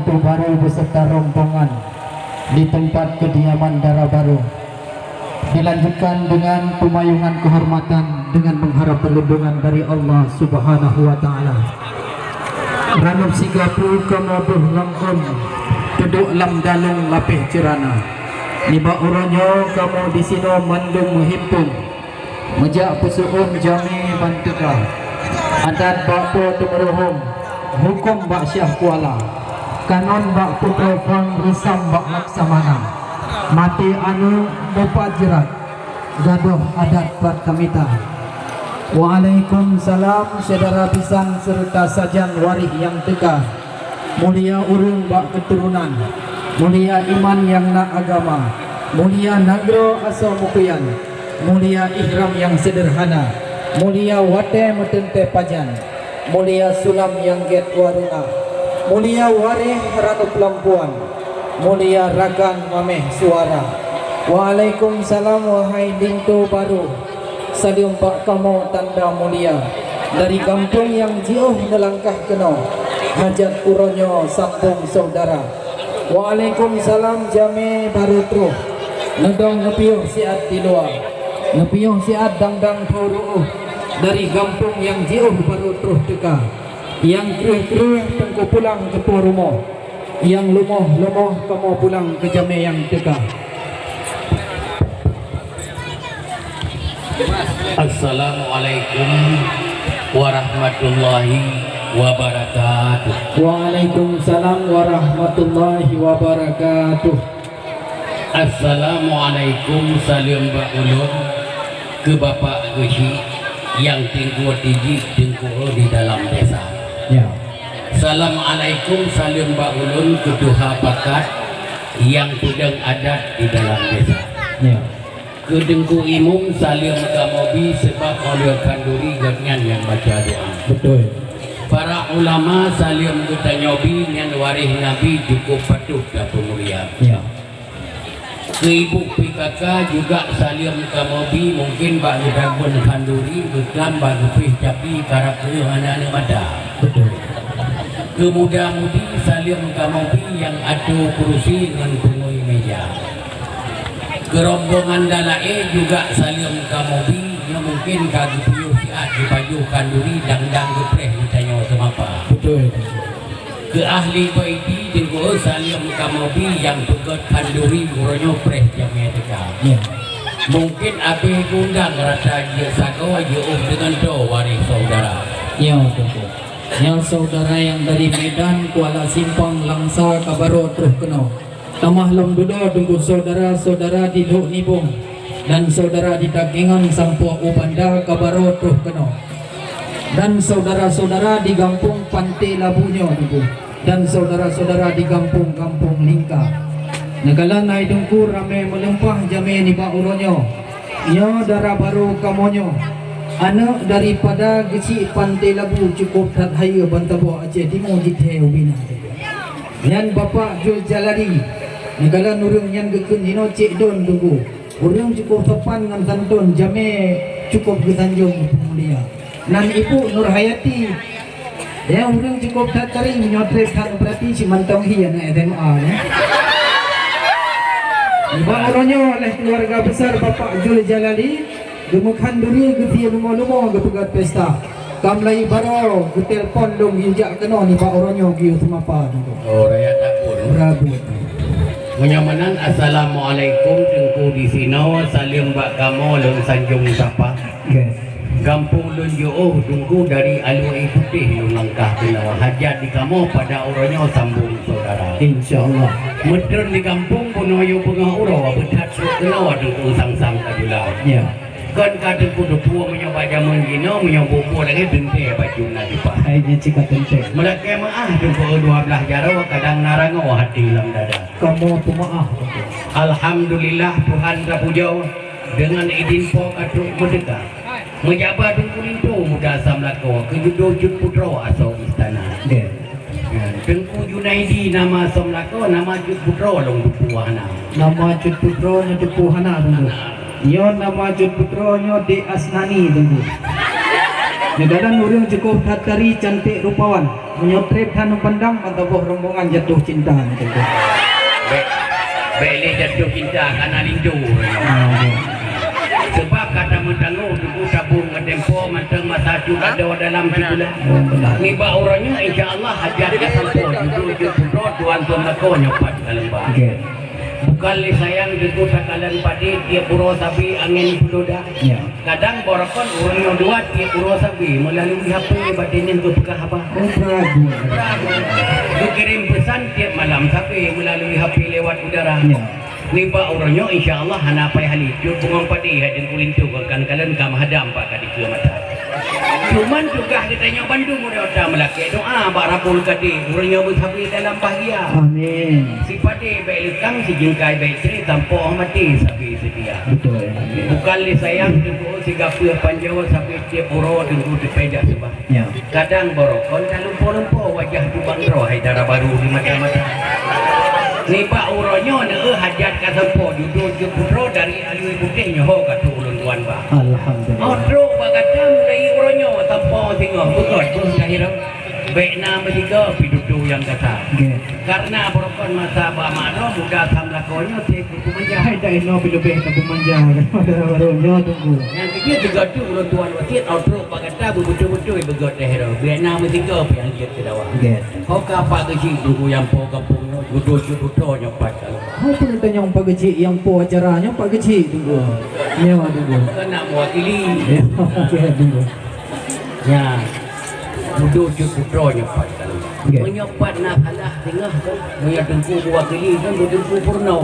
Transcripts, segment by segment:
Dintu Baru beserta rombongan di tempat kediaman Dara Baru. Dilanjutkan dengan pemayungan kehormatan dengan mengharap perlindungan dari Allah Subhanahu wa taala. Ranub sigapu kamobuh langkon duduk lam dalung lapih cerana. Niba uranyo kamu di sini mandung menghimpun mejak pesuun jami bantuka. Adat bakpo temeruhum hukum bak syah kuala. Kanon bak putrofang risam bak laksamana. Mati anu bopat jerat gaduh adat bat kamita. Waalaikumsalam saudara pisan serta sajan warih yang tegah. Mulia urung bak keturunan, mulia iman yang nak agama, mulia nagro asal mukian, mulia ihram yang sederhana, mulia wate metente pajan, mulia sulam yang get waruna, mulia warih ranu pelampuan, mulia ragan mameh suara. Waalaikumsalam wahai Dintu Baru, salium pak kamu tanda mulia dari kampung yang jauh nelangkah keno. Hajat uronyo sambung saudara. Waalaikumsalam jame baru truh. Nedong nepiuh siat di luar. Nepiuh siat dangdang pauruh. Dari kampung yang jauh baru truh teka. Yang keruh-keruh tengku pulang ke rumah. Yang lumoh-lumoh kamu pulang ke jame yang teka. Assalamualaikum warahmatullahi wabarakatuh. Waalaikumsalam warahmatullahi wabarakatuh. Assalamualaikum salam ba'ulun ke Bapak Gusi yang tinggu tinggi di dalam desa. Ya. Assalamualaikum salam ba'ulun ke duha pakat yang tudang adat di dalam desa. Ya. Ke dengku imum salam kamobi sebab oleh kanduri ganyan yang baca doa. Betul. Para ulama salim kita nyobi dengan warih Nabi cukup patuh dan pemuliaan. Ya. Ke ibu PKK juga salim kamobi mungkin bak ngedagun kanduri bekam bak ngepih capi karak ke anak-anak mada. Betul. Ke muda-mudi salim kamobi yang adu kursi dengan pengui meja. Ke rombongan dalae juga salim kamobi yang mungkin kaki piuh siat di baju kanduri dang-dang gepreh ditanya semapa. Betul. Ke ahli baiti dengko salim kamobi yang pegat kanduri uronyo preh jamnya teka. Ya. Mungkin abe gundang rasa dia sako jauh dengan do waris saudara. Ya betul. Yang saudara yang dari Medan, Kuala Simpang, Langsa, Kabaro, Truh Keno. Tamah long dudo tunggu saudara-saudara di Luk Nibung dan saudara di Dagingan Sampua Ubanda Kabaro Truh Keno. Dan saudara-saudara di Kampung Pantai Labunyo tunggu. Dan saudara-saudara di kampung-kampung Lingka. Nagalan na idungku rame melempah jame ni bauronyo. Ya Dara Baru kamonyo. Anak daripada geci Pantai Labu cukup tat hayu Bantabo Aceh Timur jithe ubina. Yan Bapak Jul Jalari. Negala nurung yang gekun hino cik don tunggu. Urang cukup sopan dengan santun jame cukup ketanjung mulia. Nan Ibu Nur Hayati. Ya urang cukup tak taring menyotret hang berarti si mantong hian SMA ya. Iba oronyo oleh keluarga besar Bapak Jul Jalali. Gemukan duri getia lumo-lumo gepegat pesta. Kamlai baro getelpon dong hijak keno ni Pak oronyo giu semapa tunggu. Oh rakyat dapur. Prabu. Menyamanan assalamualaikum tengku di sino salim bak kamu lung sanjung sapa. Okay. Kampung lun jauh tunggu dari alui putih lung langkah kenawa hajat di kamu pada orangnya sambung saudara. InsyaAllah. Medern di kampung punoyo pengah uro betat kenawa tunggu sang-sang kadulau. Ya. Kan kadang kudu puang menyoba jaman gino menyoba lagi dente baju nanti pak. Ayo cika tente. Melaki maah tunggu 12 jaro kadang narango hati dalam dada. Kamu pemaaf. Alhamdulillah Tuhan terpuja dengan izin pok atuk mendekat. Menjabat tunggu itu muda samlako kejudojud putro asal istana. Ya. Tengku Junaidi nama samlako nama Jud Putro long dupuhana. Nama Jud Putro nya Dupuhana tunggu. Yo nama Jud Putro nya De Asnani tunggu. Nadalan urang cukup hatari cantik rupawan, menyotrip hanu pandang pantauh rombongan jatuh cinta gitu. Bele jatuh cinta karena lindu. Sebab kata mendangu duku tabung ke tempo manteng mata juga ada dalam sebulan. Niba orangnya insya-Allah hajar ke tempo jujur putro tuan mako nyopat kalembah. Bukan le sayang duku takalan padi dia puro sapi angin puloda. Kadang borokon orangnya dua dia puro sapi melalui HP badinin ke pekah apa. Dia kirim pesan tiap malam sapi melalui HP lewat udara. Niba orangnya insya Allah hanapai hali jur bungang padi hadin kulintu kan kalian kam hadam pak kadi ke mata cuman juga ditanya Bandung udah melaki doa bak rapul kadi orangnya bersabi dalam bahagia amin si padi baik lekang si jengkai baik ceri tampo mati sabi setia betul bukan li sayang tunggu si gapur panjawa sabi tiap puro tunggu dipejak sebab kadang borokon kalau lumpo wajah tubang roh hai darah baru di mata-mata Niba uronyo ne hajat ka tempo duduk je putro dari alui putih nyoho ka tu ulun tuan ba. Alhamdulillah. Otro bagatam dari uronyo tempo singo bukan pun kahiro. Bekna metiga pidudu yang kata. Karena borokon masa ba mano muda sam lakonyo te ku manja. Hai dai no pilubeh ka pumanja kan baronyo tunggu. Yang ketiga tiga tu ulun tuan wasit otro bagatam budu-budu begot kahiro. Bekna metiga yang dia kedawa. Kau ka pak kecil tunggu yang po kampung Gudo-gudo nyopat kalau. Apa kita yang pak kecil yang po acaranya pak kecil tunggu. Ya tunggu. Kena mewakili. Ya okey tunggu. Ya. Gudo-gudo nyopat kalau. Menyopat nak kalah tengah kan. Moya tengku mewakili kan tengku purno.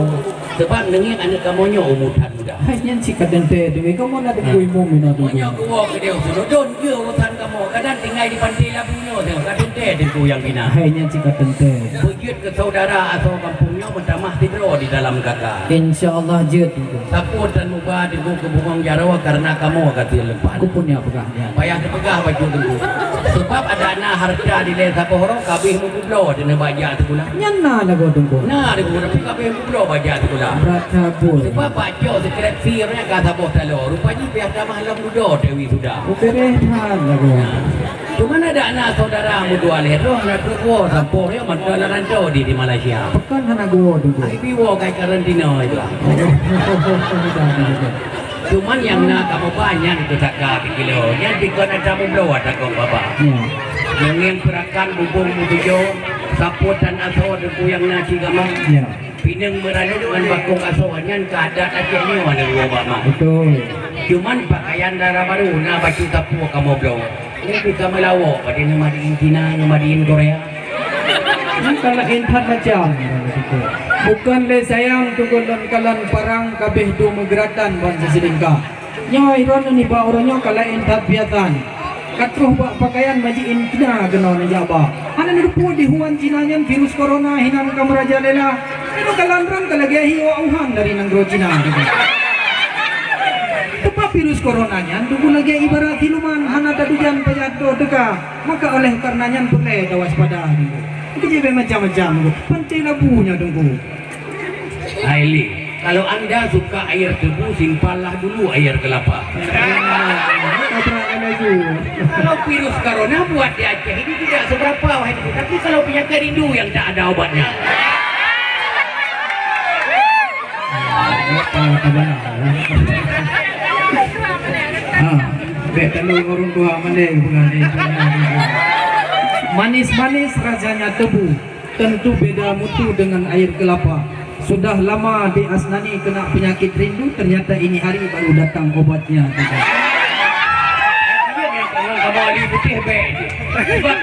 Sebab nengin anak kamu umutan muda. Hanya si kadente dewe kamu nak tengku imu mina tunggu. Moya gua ke dia sudah don ke urusan kamu. Kadang tinggal di pantai labunya tengok kadente tengku yang bina. Hanya si kadente. Bujut ke saudara atau kampungnya mentamah tidro di dalam kakak. Insyaallah je tunggu. Takut dan mubah di buku bungong jarawa karena kamu akan lepas. Aku punya pegahnya. Payah dipegah baju tunggu. Sebab ada anak harta di desa pohorong kabeh mukublo di nebajak tu pula. Nyana lah kau tunggu. Nah, di guna kabeh mukublo bajak tu pula. Berakabul. Sebab baca sekret firnya kata boh talo. Rupanya biar dah malam dudo Dewi sudah. Uperehan lah kau. Cuma ada anak saudara dua lehro nak keluar sampo dia mentala ranco di Malaysia. Pekan hana gua tunggu. Ai biwo kai karantina itu. Cuman yang nak kamu banyak itu tak kaki kilo. Yang dikon ada mublo ada kau bapa. Yang perakan bubung mutujo, saput dan aso debu yang nasi gamang. Pinang merana dengan bakung aso yang keadaan akhirnya mana dua bapa. Betul. Cuman pakaian darah baru nak baju tapu kamu blo. Ini bisa melawak pada nama di China, nama di Korea. Ini kalau intan macam. Bukan le sayang tunggu dan kalan parang kabeh tu megeratan bangsa selingkah. Nya iron ni ba orangnya kalau intan biatan. Katruh bak pakaian majiin kena kena najaba. Hana nupu di huan Cina nyan virus corona hinan kamraja lela. Ino kalan rang kalagi wa Wuhan dari nanggro Cina. Tepat virus coronanya tunggu lagi ibarat siluman hana tadujan payado teka maka oleh karenanya perlu waspada itu jadi macam-macam pantai labunya tunggu Aili kalau anda suka air tebu simpanlah dulu air kelapa kalau virus corona buat di Aceh ini tidak seberapa tapi kalau penyakit rindu yang tak ada obatnya manis-manis rasanya tebu tentu beda mutu dengan air kelapa. Sudah lama di Asnani kena penyakit rindu, ternyata ini hari baru datang obatnya. Sebab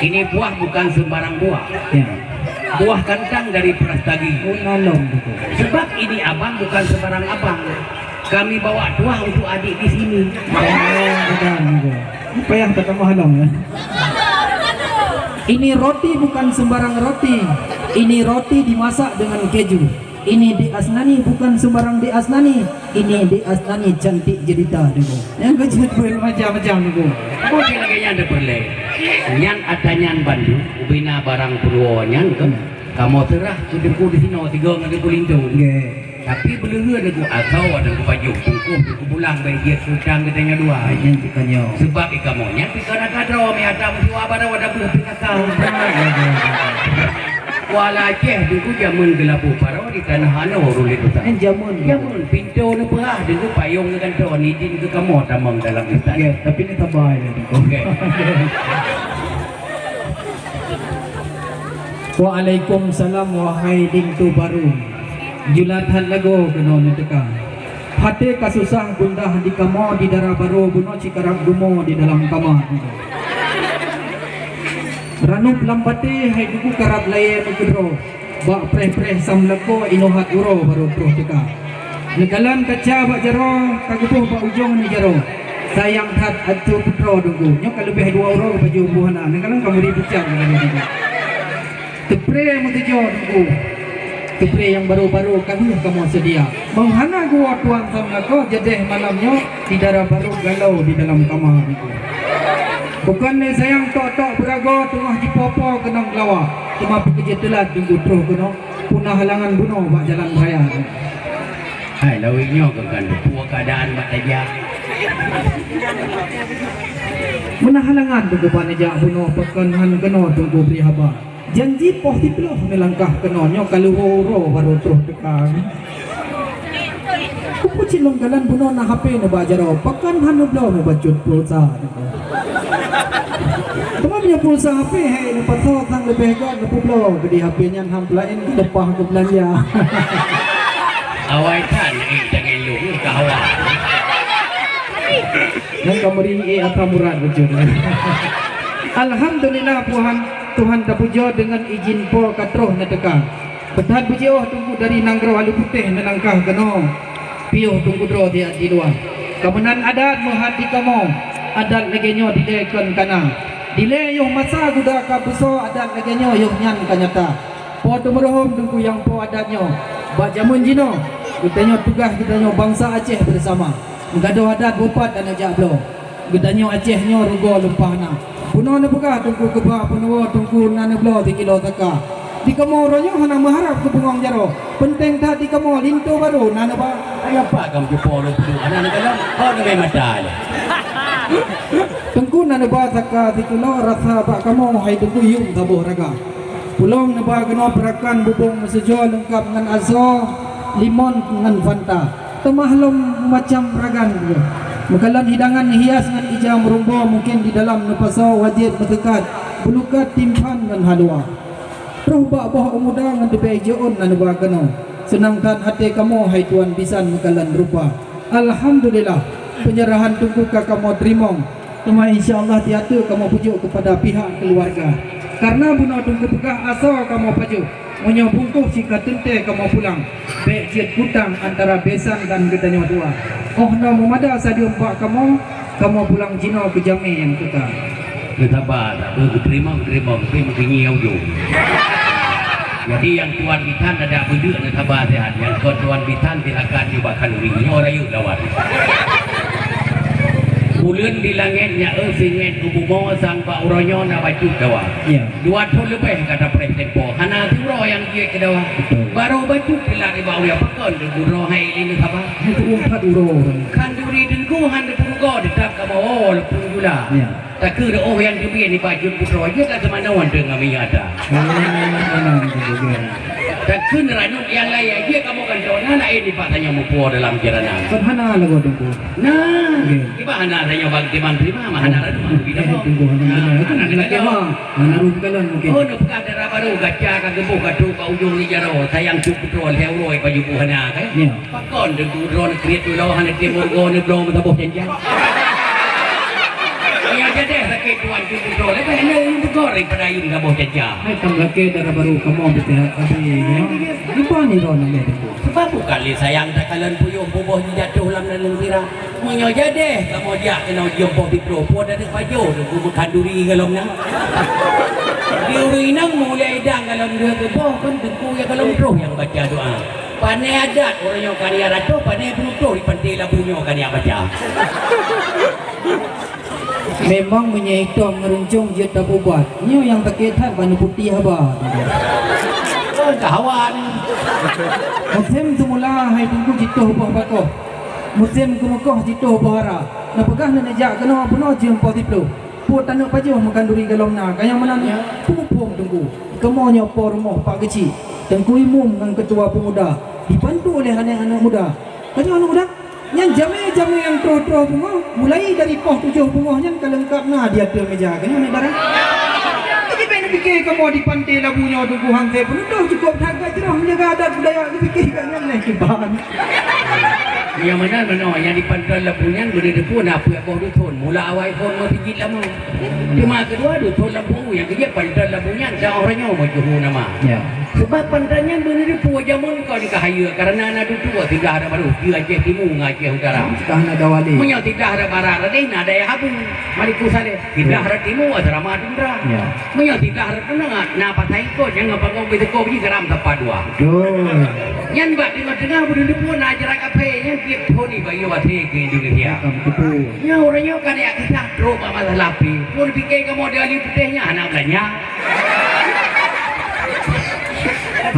ini buah bukan sembarang buah. Buah kentang dari Prastagi. Sebab ini abang bukan sembarang abang. Kami bawa buah untuk adik di sini. Apa yang pertama halang ya? Ini roti bukan sembarang roti. Ini roti dimasak dengan keju. Ini di Asnani bukan sembarang di Asnani. Ini di Asnani cantik jelita dulu. Yang kecil macam-macam dulu. Kau lagi yang ada perle. Yang adanya Bandung, ubina barang Purwonya kan. Kamu serah kudiku di sini tiga ngade kulintung. Tapi belum ada ku asal ada ku baju tungku ku pulang bayi dia sudang katanya dua. Ajen cikanyo. Sebab ikamonya pikana kadro mi ada musuh apa ada belum pikakau. Wala Aceh dulu jamun gelapu paro di tanah hano rulit utang. Jamun pintu na perah dulu payung dengan tuan izin ke kamu tamang dalam istana. Ya, tapi ini tabay na dito. Okey. Waalaikumsalam wahai dintu baru. Julatan lago keno ni teka. Hati kasusah gundah di kamo di darah baru buno cikarang gumo di dalam kamar. Ranup lampati hai duku karab laye mukudro. Bak preh-preh samlako inohat uro baru pro teka. Negalan kaca bak jaro kagupuh bak ujung ni jaro. Sayang hat atu putro dungku. Nyok lebih 2 euro baju buhana. Negalan kamu dibucang dengan ini. Tepre mutujo dungku. Tepre yang baru-baru kami kamu sedia. Menghana gua tuan samlako jadeh malamnya di darah baru galau di dalam kamar itu. Bukan ni sayang tok-tok berago tengah jipopo kenang lawa. Cuma pekerja telat tunggu terus kena punah halangan bunuh bak jalan raya. Hai lawinyo kan dua keadaan mak aja. Menah halangan tunggu panajak bunuh pekanhan kena tunggu prihaba. Janji poh tiploh melangkah kena nyo kaluhoro baru terus tekan. Kupu cilong galan bunuh na HP na bajaro pekanhan ublo me bacut pulsa. Tama punya pulsa HP hai na pato tang lebih god na publo gede HP nya hamplain ki lepah ke belanja. Awai kan jangan lu kawan. Nang kamari atamurad bujur. Alhamdulillah Tuhan tapujo dengan izin po katroh na teka. Betat bujo tunggu dari nanggro halu putih na langkah keno. Piyo tunggu dro dia di luar. Kemenan adat menghati kamu. Adat legenyo dilekan kana. Dile yung masa guda ka buso adat legenyo yung nyan kanyata. Po tumrohom tunggu yang po adatnyo. Ba jamun jino. Gudanyo tugas gudanyo bangsa Aceh bersama. Gado adat bupat dan ajablo. Gudanyo Aceh nyo rugo lumpahna. Puno na buka tunggu keba puno tunggu naneblo 3 kilo taka. Di kamu ronyo hana mengharap ke bungong jaro. Penting tak di kamu lintu baru nana ba. Ay apa kamu jumpa lu tu? Anak negara kau ni memang dah. Tengku nana ba taka 3 kilo rasa ba kamu hai tunggu yung tabuh raga. Pulong na ba kena perakan bubung sejo lengkap dengan azo, limon dengan fanta. Temahlum macam ragan juga. Makalan hidangan hias dengan ijam rumbo mungkin di dalam nepasau wajib berdekat. Bulukat timpan dengan halua. Roh bak-bak umuda dengan dibejoon na nabagano. Senangkan hati kamu hai tuan bisan makalan rupa. Alhamdulillah penyerahan tunggu ka kamu terimong. Cuma insyaAllah tiada kamu pujuk kepada pihak keluarga. Karena bunuh tunggu pegah asal kamu paju. Munyo bungkuh jika tente kamu pulang. Baik jid kutang antara besan dan gedanyo dua. Oh no memada sadium pak kamu pulang jino ke jami yang tukar. Betapa tak terima mungkin mengingi ujung. Jadi yang tuan bitan ada berdua dan sabar sehat. Yang tuan bitan silakan dibakan ringi orang yuk lawan. Bulan di langitnya singit kubumo sang pak uronyo na baju dawa. Ya. 2 lebih kata presiden po. Hana turo yang dia ke dawa. Baru baju pilar di bawah ya pakon duro hai ini apa? Itu 4 euro. Kan duri dengku han punggo ditap kamu lepung gula. Ya. Tak kira yang demi ni baju putro aja tak kemana wan dengan ada. Tak kena ranuk yang lain dia kamu kan dona lain di patanya mupo dalam jaranan. Kan hana lagu dengku. Nah, iba hana tanya bang timan prima mah hana ranuk bida mo. Hana rumkalan mungkin. Oh, nak ada baru gaca ka gebuk ka tu ka ujung ni jaro sayang tu putro heuroi baju buhana kan. Ya. Pakon dengku drone kreat tu lawan hana timur go ni belum tabuh janjian. Yang jadi sakit tuan tu putro lepas hanya yang bergoreng pada ayun tabuh janjian. Hai tam laki darah baru kamu bersehat tapi ya. Lupa ni ron nak dengku. Sebab bukan li sayang tak kalian puyuh bubuh ni jatuh lam dan lembira. Munyo jadi kamu dia kena jumpa putro po ada baju dengku berkanduri galom nang. Diuri nang mulai dang kalau dia ke boh kan dengku ya kalau roh yang baca doa. Panai adat orang yang karya ratu, panai putro di pantai labunyo karya baca. Memang menyaitong meruncung je tak buat. Nyo yang paketan banu putih haba. kawan. Musim semula hai tunggu jituh buah bakoh. Musim kemukoh jituh bahara. Na pegah na najak kena penuh je 40. Puat tanah pajuh makan duri galom na. Kaya mana ni? Pupung tunggu. Kemonya por rumah pak kecil. Tengku imum dengan ketua pemuda. Dibantu oleh anak-anak muda. Kaya anak muda? Yang jame-jame yang terus-terus bunga. Mulai dari poh 7 bunga yang kelengkap na dia ada meja. Kaya anak barang? Jadi pengen fikir kamu di pantai labunya tunggu hantai pun. Dah cukup jaga cerah menjaga adat budaya. Fikir kat yang lain kibahan. Yang mana yang di pantai Labunya gede depu nak apa bau duton mula awal pun mau tinggi lama. Cuma kedua duton Labu yang kerja pantai Labunya dah orangnya mau jual nama. Ya. Sebab pantainya gede depu jamun kau dikahaya karena anak dua tidak ada baru dia Aceh Timur Aceh Utara. Sekarang ada wali. Punya tidak ada barat ada ini ada yang habis. Mari kusale tidak ada Timur ada Ramah Dundra. Ya. Punya tidak ada tengah nak patai kau jangan apa kau bisa kau pergi geram tempat dua. Betul. Yang buat di tengah gede depu nak jarak kafe yang Tony bayu wati ke Indonesia. Ya orangnya kan ya kita drop masalah pi. Pun fikir kamu dia ali putihnya anak belanja.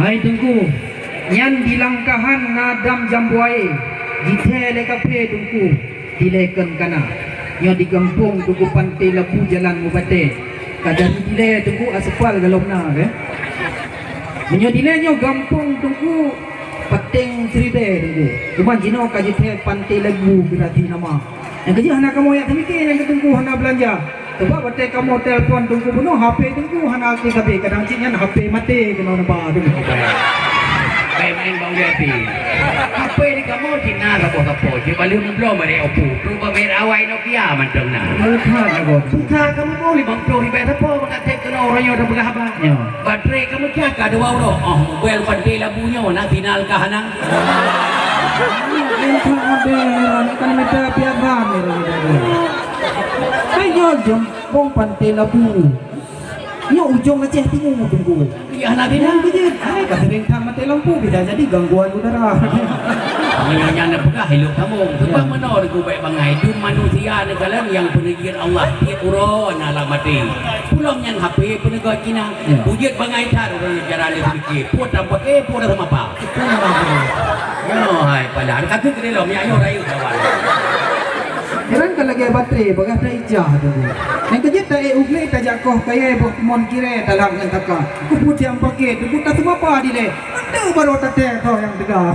Hai tunggu. Yang dilangkahan nadam jambuai. Ditele kafe tunggu. Dilekan kana. Yang digampung tunggu pantai Labu jalan Mubate. Kadang dile tunggu aspal galomna ke. Menyo dilenya gampung tunggu Pating Tribe tunggu. Cuma jino kaji teh pantai Labu berarti nama. Yang kerja anak kamu yang termikir yang ketunggu hana belanja. Sebab batai kamu telefon tunggu penuh HP tunggu hana KB kadang ciknya HP mati kena nampak tunggu. Baik main bang Jati. Apa ni kamu Cina kapo. Coba lu belum ada opu. Tu pamer awai Nokia macam na. Melihat aku. Suka kamu boleh bang Pro di bayar apa bang tek kena orangnya dah berapa. Ya. Baterai kamu jaga 2 euro. Oh, mobil pantai Labunya nak final kah nang? Entah ada ni kan mereka piaran ni. Ayo jempong pantai Labu. Nya ujung Aceh Timur tunggu. Ya nak Yang final. kerja, kata rentang mati lampu bisa jadi gangguan udara. Yang nak pegah hidup kamu. Sebab mana aku baik bangai. Hidup manusia ni kalian yang penegian Allah. Dia urun alam mati. Pulang yang HP penegak Cina. Wujud bangai tar orang cara dia fikir. Puat tanpa puat sama apa. Ya hai padahal kata kena lo miayo rayu kawan. Orang kalau lagi baterai bagah dah ijah tu. Yang kerja tak ugle tak jakoh kaya mon kire dalam dengan takah. Aku putih yang pakai tu tak semua apa dile. Ada baru tak tahu yang tegak.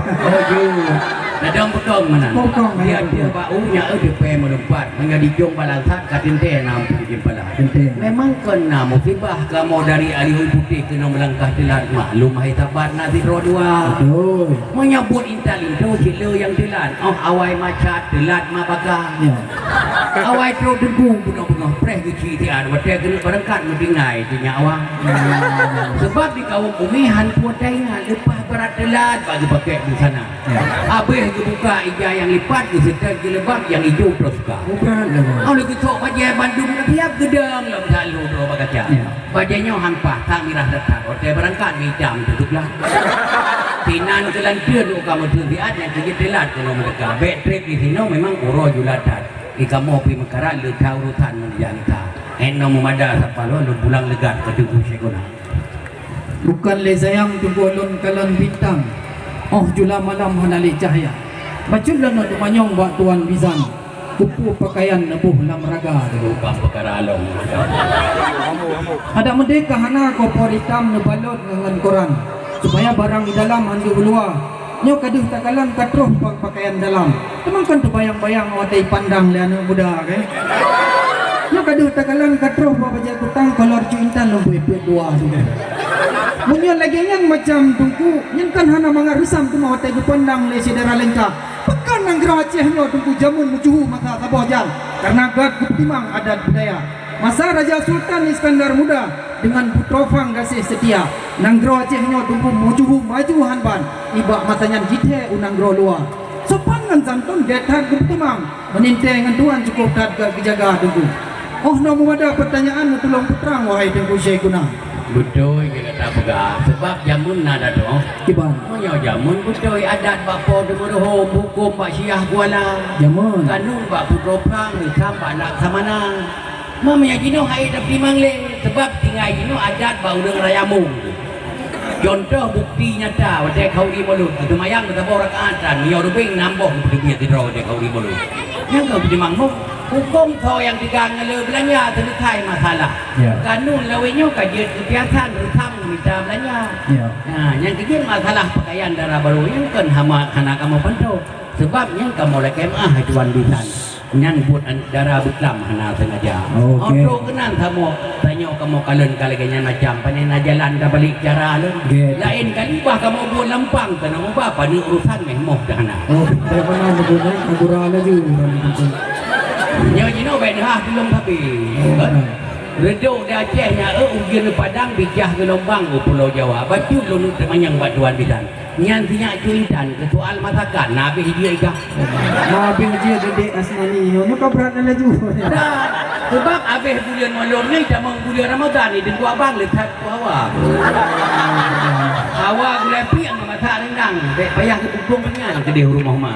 Nadang potong mana? Potong Dia baunya ada pe melompat menjadi jong balasan katinte nam puji pala. Memang kena musibah kamu dari alih putih kena melangkah telat maklum hai tabat nanti rodua. Betul. Menyambut intalin tu sila yang telat. Oh awai macat telat mabaka. Ya. Awai terus debu bunuh-bunuh preh gici tiada batai kena berangkat medingai tu nyawa. Sebab di kaum umihan puatainya lepas berat telat bagi pakai di sana. Habis buka ija yang lipat ke setel ke lebak yang hijau terus suka. Bukan lah. Kalau kita bajai Bandung tiap gedang dalam selalu dua bagaja. Bajainya hampa tak mirah datang. Hotel berangkat ni jam tutuplah. Tinan kelantian kamu terlihat yang kerja telat kalau mereka. Back trip di sini memang uro julatat. Ika mau pergi mekarat le tahu urutan menjadi ta. Eno memada sapalo lu pulang legat ke tubuh sekona. Bukan le sayang tunggu lon kalon bintang. Oh jula malam hanali cahaya. Baculah nak manyong buat tuan Bizan. Kupu pakaian nebuh lam raga dulu. Bukan perkara along. Ada merdeka hana kopor hitam nebalot dengan koran. Supaya barang di dalam andi ulua. Nyo kaduh takalan katruh pakaian dalam. Memang kan terbayang-bayang watai pandang le anak muda kan. Nyo kaduh takalan katruh baca kutang kolor cuintan lombo epet dua sudah. Munyo lagi yang macam tungku, yang kan hana mangar risam tu mau tegu pandang le saudara lengkap. Pekan nang gerah Aceh nyo tungku jamun mucuhu masa sabah jal. Karena gad kutimang adat budaya. Masa Raja Sultan Iskandar Muda dengan Putrofang Gasih Setia. Nang gerah Aceh nyo tungku mucuhu maju hanban. Ibak matanya jithe unang gerah luar. Sopan ngan santun detan kutimang. Meninteng ngan tuan cukup dat kejaga tungku. Oh nomu ada pertanyaan tolong putrang wahai tungku Syekhuna. Betul kita tak pegang. Sebab jamun ada doh. Kiban. Punya jamun betul adat bapa demuruh hukum pak Syiah Kuala. Jamun. Kanun pak Putra Perang Islam pak nak samana. Mamanya jino hai dah timang le sebab tinggal jino adat bau dengan rayamung. Contoh bukti nyata wadai kau di mulut. Semayang kita bawa rakaatan. Mio rubing nambah berdua di roh wadai kau di mulut. Yang kau di mangmuk. Hukum kau yang digang le belanja terdekai masalah. Kanun lawenya kajian kebiasaan rutam minta belanja. Nah, yang kecil masalah pakaian darah baru yang kan hama anak kamu pantau. Sebab yang kamu lagi mah tuan bisan. Yang buat darah beklam hana sengaja. Auto kenan kamu tanya kamu kalen kali ganyan macam panena jalan dah balik cara lain kali bah kamu buat lempang kena mau apa ni urusan mehmoh dah hana. Saya pernah menggunakan agura lagi. Nyo jino ben ha belum tapi. Redok dah Acehnya ujian Padang bijah gelombang Pulau Jawa. Baju lu temanyang batuan bidan. Nyan tinyak cuitan ke soal masakan nabi dia ikah. Nabi dia gede asnani. Nyo kau berat laju. Dah. Sebab habis bulan Maulud ni jamang bulan Ramadan ni dengan abang letak hawa. Hawa gula piang masak rendang. Dek payah ke pukung penyan ke dia rumah mak.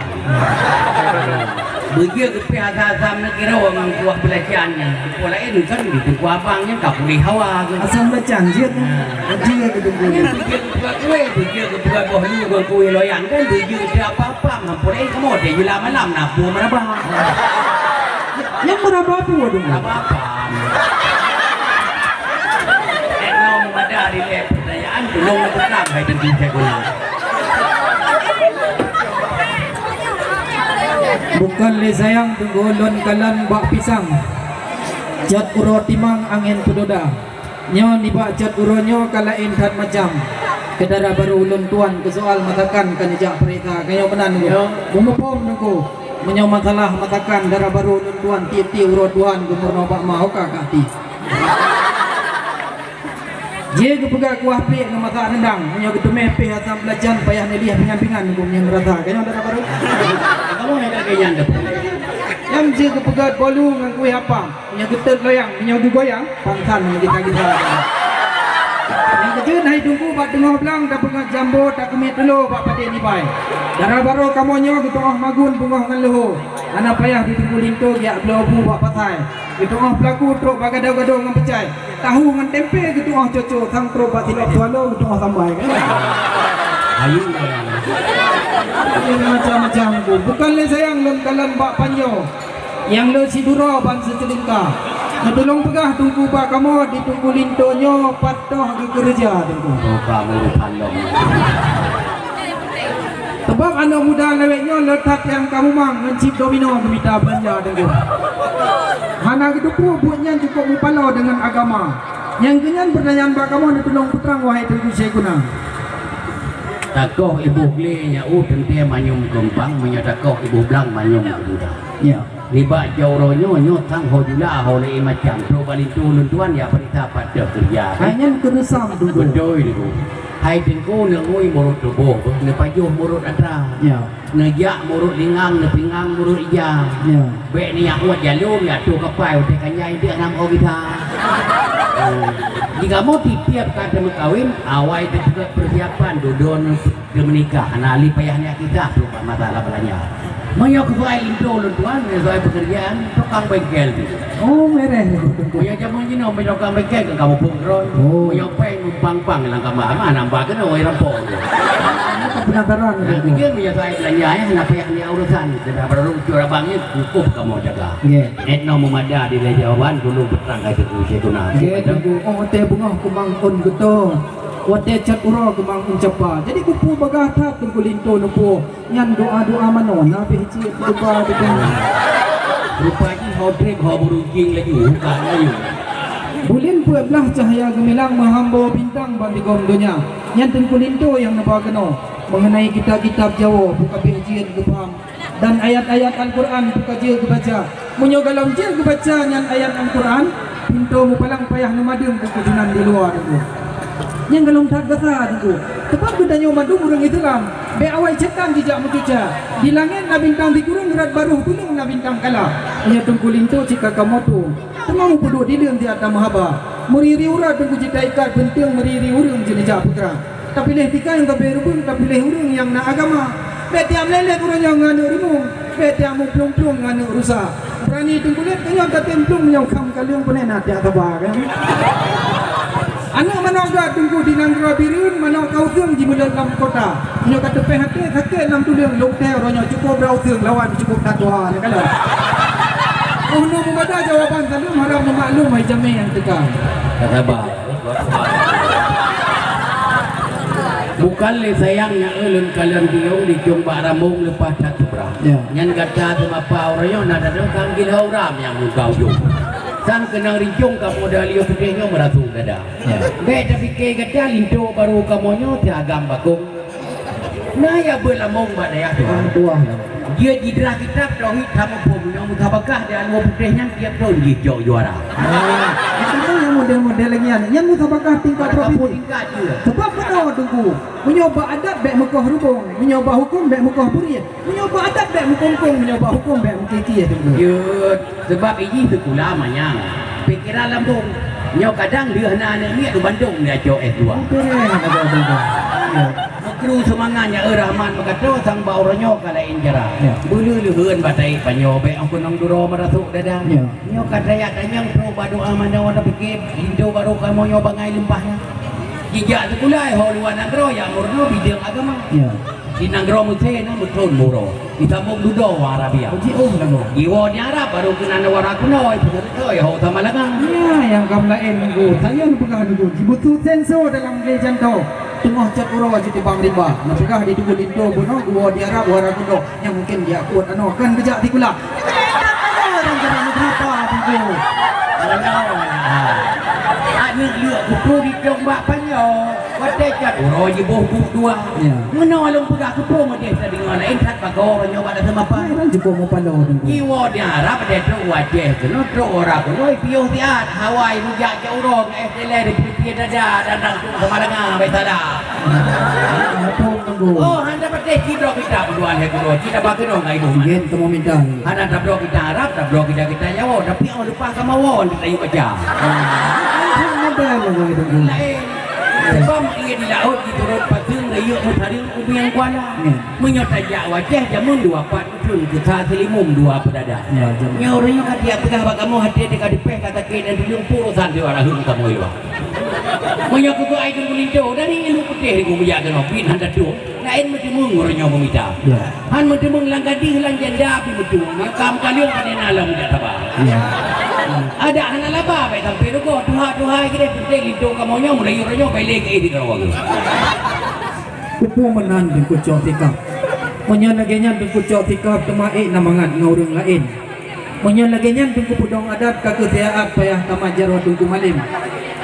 Begitu ke pihak asam nak kira orang kuah belacannya. Pola ini kan di tunggu abangnya tak boleh hawa. Asam belacan dia tu. Dia ke tunggu. Begitu ke buat bohlu ke kue loyang kan begitu dia apa-apa. Pola ini kamu dia jula malam nak buat merabah. Yang merabah tu waduh. Apa-apa. Enom ada di lep pertanyaan belum berkenaan hai tentu saya guna. Bukan le sayang tunggulon kalan bak pisang. Jat uro timang angin pedoda. Nyo ni bak jat uronyo kalain tat macam. Kedara baru ulun tuan ke soal matakan kanijak perita. Kayo benan nunggu. Bumupom nunggu. Menyo masalah matakan dara baru ulun tuan ti uro tuan gumurno bak mahoka kati. Dia kepegak kuah pek nama tak rendang. Menyo ketumeh peh asam belajan payah nelih pingan-pingan nunggu yang merata. Kayo dara baru. Kamu ada kenyang dah. Yang dia kepegat bolu dengan kuih apa? Punya getet loyang, punya goyang, pangsan dengan kita. Yang kejut hai tunggu bak tengah belang dah pengat jambo tak kemit dulu bak patik ni pai. Darah baru kamonyo di tengah magun bungah dengan leho. Ana payah ditunggu linto giak belobu bak patai. Di tengah pelaku truk bak gaduh-gaduh dengan pecai. Tahu dengan tempe di tengah coco sang truk bak tilap sualo di tengah sambai kan. Ayu macam-macam tu. Bukan le sayang lon kalan bak panjo. Yang le siduro ban secelingka. Natulong pegah tunggu bak kamu ditunggu lintonyo patoh ke kerja tunggu. Oh kamu pandong. Sebab anak muda leweknya letak yang kamu mang mencip domino minta belanja tunggu. Hana gitu pu buatnya cukup mupalo dengan agama. Yang kenyan pertanyaan bak kamu ditulong putrang wahai tunggu seguna. Takoh ibu beli nya tentia manyum gempang menyatakoh ibu belang manyum kedua. Ya. Libat jauronyo nyo tang hojula hole macam pro balintu luntuan ya perita pada kerja. Hanya keresam tunggu. Bedoy itu. Hai tengku ngui murut tubuh, ne pajuh murut atra. Ya. Ne jak murut lingang, ne pingang murut ija. Ya. Be ni yang uat jalur ya tu kapai udah kanyai dia nam kita. Jika mau tiap kata berkahwin, awal itu juga persiapan dudon ke menikah. Anali payahnya kita lupa masalah belanja. Moyo kesuai linto luntuan, sesuai pekerjaan, tukang bengkel. Oh mereh. Moyo jamu jino tukang bengkel ke kamu pungron. Moyo peng numpang-pang lang kamar, mana nambah kena oi rampok. Penataran. Dia punya saya belanjanya, kenapa yang dia urusan? Sudah baru curabangnya cukup kamu jaga. Etno memada di Jawaban dulu berterang ke Indonesia guna. Oh teh bunga kumang on geto. Wate cat uro kumang uncapa. Jadi kupu bagah tak tunggu linto nupo. Nyan doa-doa manon na behci lupa dengan. Rupanya hodrek hoburujing lagi bukan lagi. Bulin pueblah cahaya gemilang menghambo bintang bandigom dunia. Nyan tunggu linto yang nabawa keno. Mengenai kitab-kitab Jawa buka bejian ke paham. Dan ayat-ayat Al-Quran buka jil ke baca. Munyo galau jil ke baca nyan ayat Al-Quran. Pintu mu palang payah numadung ke kejunan di luar itu. Yang galong tak gasa itu. Sebab bedanya madung orang Islam. Be awal cekan jejak mucuca. Di langit na bintang di kurung gerat baru tulung na bintang kala. Hanya tunggu lintu jika kamu tu. Tengah puduk di dalam tiada mahaba. Meriri urat tunggu jika ikat penting meriri urang jenajah putra. Tapi leh tika yang kabeh rubun, tapi leh urang yang na agama. Be tiam lelet urang yang nganu rimung. Be tiam plung-plung nganu rusa. Berani tunggu let kenyo ta templung yang kam kaliung pune na tiada bagan. Anak mana ada tunggu di Nanggro Birun, mana kau seung di mulut dalam kota. Nyo kata pe hati dalam tulang hotel ronyo cukup browsing lawan cukup tatwa ya kan. Oh no memada jawapan sana harap memaklum hai jami yang tekan. Kata bah. Bukan le sayangnya ulun kalian biung di jumpa ramung lepas satu berang. Ya. Nyan kata tu apa orang nak ada kanggil orang yang mukau jum. Sang kenang rijung kamu dalio putihnya meratu kada. Ya. Beda fikir kata linto baru kamonyo tiagam bakung. Naya belamong badaya tu. Orang tua. Dia jidrah kitab tauhid sama pun yang mutabakah dan mau putihnya tiap tahun hijau juara. Itu yang model-model lagi yang mutabakah tingkat provinsi. Tingkat dia. Sebab benar tunggu. Menyoba adab baik mukah rubung, menyoba hukum baik mukah buri. Menyoba adab baik mukongkong, menyoba hukum baik mukiki ya tunggu. Ya, sebab ini sekolah banyak. Pikiran lambung. Nyo kadang dia anak ni tu Bandung dia jauh S2. Kru semangatnya Rahman berkata sang bau ronyo kala injara. Bulu luhun batai panyo be aku nang duro merasuk dadang. Nyo kata ya kanyang pro badu amana wana pikir Indo baru kamu nyo bangai lempahnya. Jijak sekolah ho luar nagro yang murno bidang agama. Di nagro muse na mutron muro. Ditambung dudo Arabia. Uji lagu. Iwo ni Arab baru kena nawara kuno itu ya ho tamalagang. Ya yang kam lain tunggu. Saya pegah tunggu. Dibutuh sensor dalam legend tu. Tengah cat urang wajib tibang riba. Napakah di tunggu linto buno gua di Arab wara kuno yang mungkin dia kuat ano kan kejak dikula. Dan jangan berapa tunggu. Ada lihat buku di Jombak panyo. Wadai cat urang je boh dua. Mana long pegah ke pro dia tadi ngana intat bagor nyoba ada sama apa. Kan cukup mau pandau tunggu. Iwo di Arab ada tu wajah kena tu orang tu piuh tiat Hawaii rujak ke urang le di pipi dada dan sama dengan betada. Tunggu. Oh, anda pakai kidro kita berdua le guru. Kita pakai dong ngai dong. Gen temu minta. Anda tabro kita Arab, tabro kita Jawa, tapi oh lupa sama won kita yuk aja. Ada lagu itu. Lain. Sebab ia di laut di turun patung layuk mutaring ubiang kuala. Menyot aja wajah jamun 24 pun kita selimum 2 pedada. Nyornya kat dia pegah kamu hati dekat dipeh kata ke dan dulung purusan di warah hum kamu itu. Menyot ku ai ku linto dari ilu putih ku biya kan opin handa tu. Lain mesti mungurnya memita. Han mesti menglangkadi hilang janda api betul. Makam kalian pada alam tidak tabah. Ada anak laba baik sampai tu kau tuha kita putih linto kamu nya mulai uranya balik ke di kawang. Kupu menan di kucok tikap. Menyan laginya di kucok tikap temai namangan ngurung lain. Menyan laginya di kupudong adat kakutiaat payah tamajaro tunggu malim.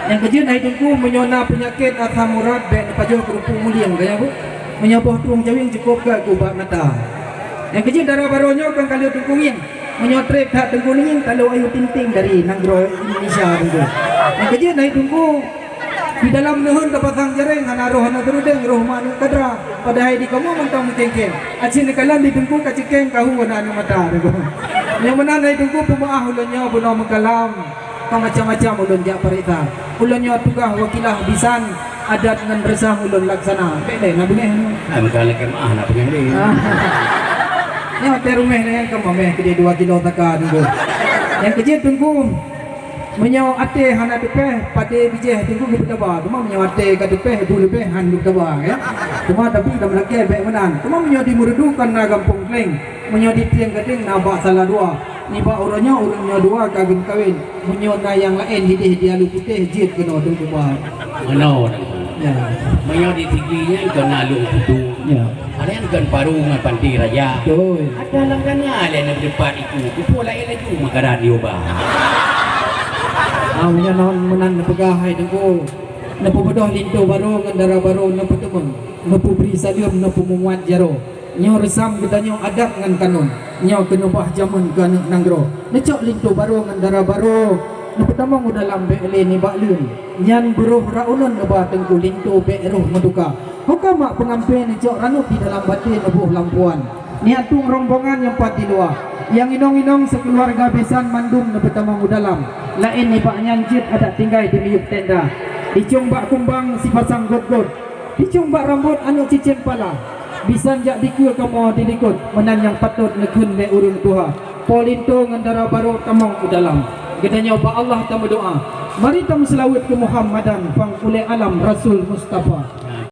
Yang kejut naik tunggu menyona penyakit asam urat baik pajo kerupu muliang gaya bu. Menyoboh tuang jawing cukup ke kubak mata. Yang kejut darah baronyo kan kali tungguin. Menyotrek tak tunggu ni kalau ayu tinting dari Nanggro Indonesia tunggu. Yang kejut naik tunggu di dalam nuhun kapasang jareng hana roh hana terudeng roh manu kadra pada hari di kamu mentang mengkengkeng acin kalan di tunggu kacikeng kahu wana anu mata tunggu. Yang mana naik tunggu pemaah ulunnya buno mengkalam kau macam-macam ulun jak parita ulunnya tugah wakilah bisan adat dengan resah ulun laksana beda na bengeh Am kala ke maah nak pengen ni. ni hotel rumah ni kan mameh ke 2 kilo taka tunggu. Yang kecil tunggu menyaw ate hana depeh pada bijeh tunggu ke betaba cuma menyaw ate ke depeh bu lebih han betaba ya cuma tapi dah melaki baik menan cuma menyaw di muredukan na kampung kleng menyaw di tiang gading na ba salah dua ni ba orangnya dua kagem kawin menyaw na yang lain hidih lu putih jit kena tunggu ba Mano. ya Menyo di tingginya kena lu putu. ya Ada yang kan paru dengan panti raja. betul Ada langgannya ada yang depan itu. Kupu lain lagi makanan diubah. Awnya non menan pegah hai tengku. Nepu bedoh lintu baru ngendara baru nepu temeng. Nepu beri salim nepu memuat jaro. Nyo resam kita nyo adab ngan kanun. Nyo kena bah jaman ke Nanggro. Necok lintu baru ngendara baru. Nepu tamang dalam bele ni baklun. Nyan beruh raulun neba tengku lintu be roh meduka. Hukamak pengampe necok ranut di dalam batin nebuh lampuan. Niatung rombongan yang pat di luar. Yang inong-inong sekeluarga besan mandum nepu tamang dalam. Lain ni pak nyanjit ada tinggai di miuk tenda. Dicung bak kumbang si pasang god-god. Dicung bak rambut anu cicin pala. Bisan jak dikul kamu dilikut menan yang patut nekun le urung tuha. Polinto ngendara baru tamang ke dalam. Gedanya ba Allah tamu doa. Mari tam selawat ke Muhammadan pang oleh alam Rasul Mustafa.